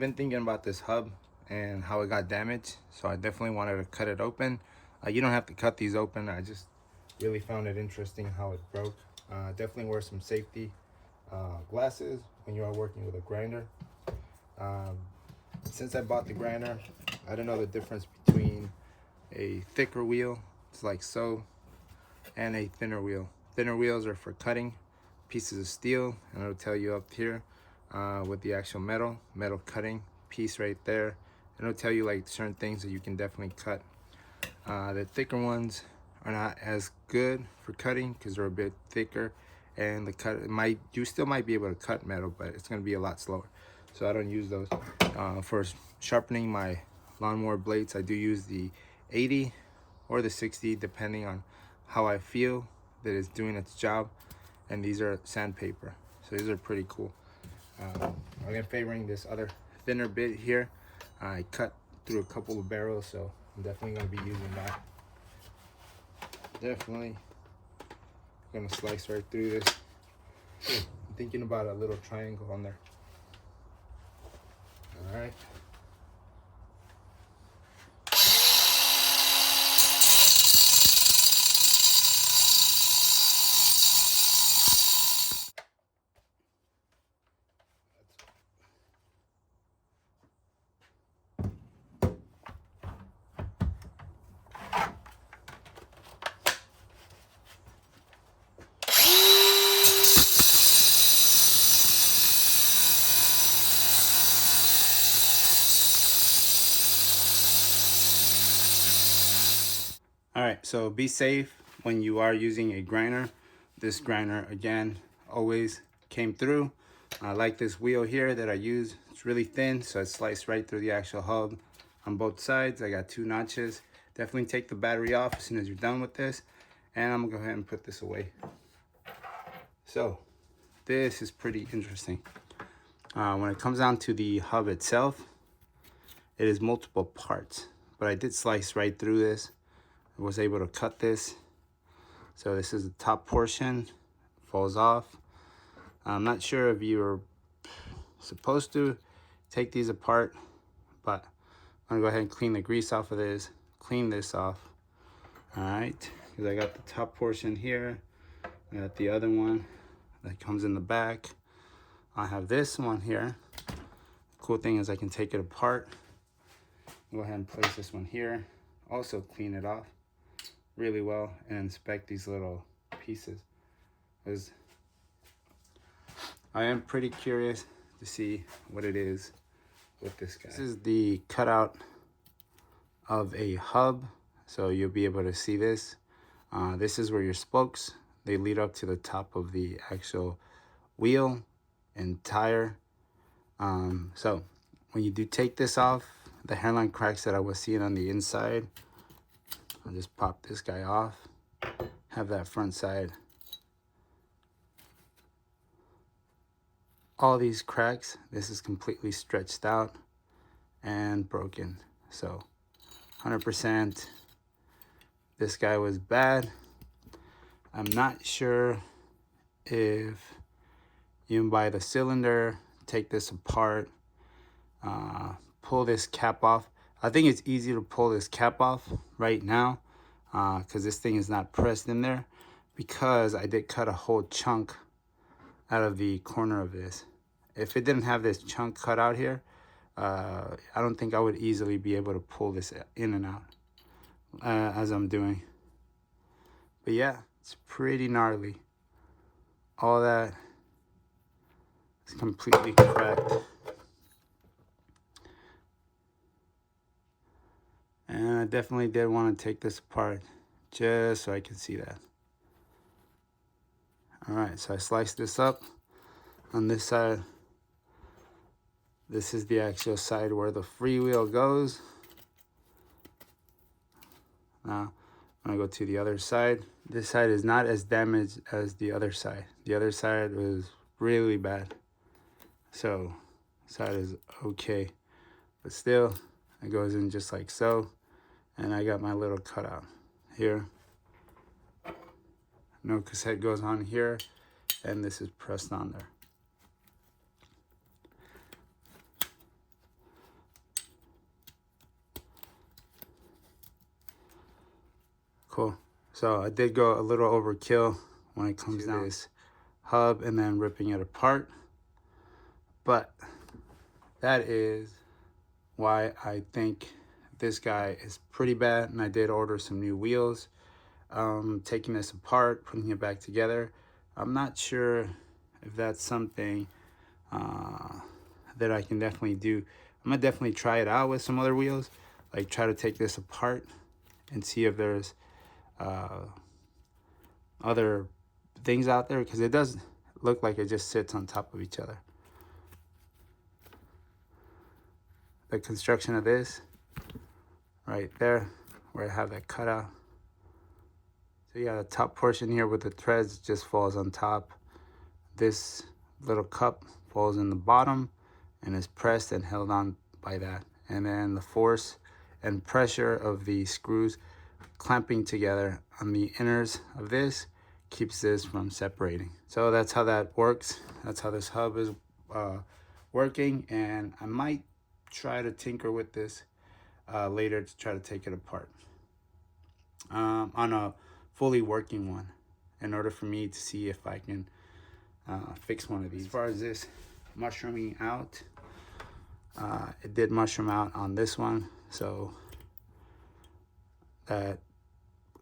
been thinking about this hub and how it got damaged, so I definitely wanted to cut it open. You don't have to cut these open. I just really found it interesting how it broke. Definitely wear some safety glasses when you are working with a grinder. Since I bought the grinder, I don't know the difference between a thicker wheel, it's like so, and a thinner wheel. Thinner wheels are for cutting pieces of steel, and it'll tell you up here with the actual metal cutting piece right there. And it'll tell you like certain things that you can definitely cut. The thicker ones are not as good for cutting because they're a bit thicker, and the cut you still might be able to cut metal, but it's going to be a lot slower. So I don't use those. For sharpening my lawnmower blades, I do use the 80 or the 60 depending on how I feel that it's doing its job. And these are sandpaper, so these are pretty cool. I'm favoring this other thinner bit here. I cut through a couple of barrels, so I'm definitely going to be using that. Definitely going to slice right through this. I'm thinking about a little triangle on there. All right. All right, so be safe when you are using a grinder. This grinder, again, always came through. I like this wheel here that I use. It's really thin, so it sliced right through the actual hub on both sides. I got 2 notches. Definitely take the battery off as soon as you're done with this. And I'm gonna go ahead and put this away. So, this is pretty interesting. When it comes down to the hub itself, it is multiple parts, but I did slice right through this. I was able to cut this. So this is the top portion, falls off. I'm not sure if you're supposed to take these apart, but I'm gonna go ahead and clean the grease off of this, clean this off. All right, because I got the top portion here, I got the other one that comes in the back. I have this one here. The cool thing is I can take it apart. Go ahead and place this one here. Also clean it off really well and inspect these little pieces, because I am pretty curious to see what it is with this guy. This is the cutout of a hub, so you'll be able to see this. This is where your spokes, they lead up to the top of the actual wheel and tire. So when you do take this off, the hairline cracks that I was seeing on the inside, I'll just pop this guy off, have that front side. All these cracks, this is completely stretched out and broken. So 100% this guy was bad. I'm not sure if you can buy the cylinder, take this apart, pull this cap off. I think it's easy to pull this cap off right now because this thing is not pressed in there, because I did cut a whole chunk out of the corner of this. If it didn't have this chunk cut out here, I don't think I would easily be able to pull this in and out as I'm doing. But yeah, it's pretty gnarly. All that is completely cracked. And I definitely did want to take this apart just so I can see that. All right, so I sliced this up. On this side, this is the actual side where the freewheel goes. Now, I'm gonna go to the other side. This side is not as damaged as the other side. The other side was really bad. So, this side is okay. But still, it goes in just like so. And I got my little cutout here. No cassette goes on here, and this is pressed on there. Cool. So I did go a little overkill when it comes to this hub and then ripping it apart, but that is why I think this guy is pretty bad. And I did order some new wheels. Taking this apart, putting it back together, I'm not sure if that's something that I can definitely do. I'm gonna definitely try it out with some other wheels, like try to take this apart and see if there's other things out there, because it does look like it just sits on top of each other. The construction of this right there, where I have that cutout. So yeah, the top portion here with the threads just falls on top. This little cup falls in the bottom and is pressed and held on by that. And then the force and pressure of the screws clamping together on the inners of this keeps this from separating. So that's how that works. That's how this hub is working. And I might try to tinker with this later to try to take it apart on a fully working one, in order for me to see if I can fix one of these. As far as this mushrooming out, it did mushroom out on this one, so that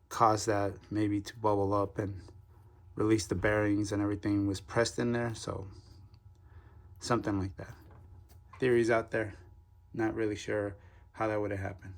caused that maybe to bubble up and release the bearings, and everything was pressed in there, so something like that. Theories out there, not really sure how that would have happened.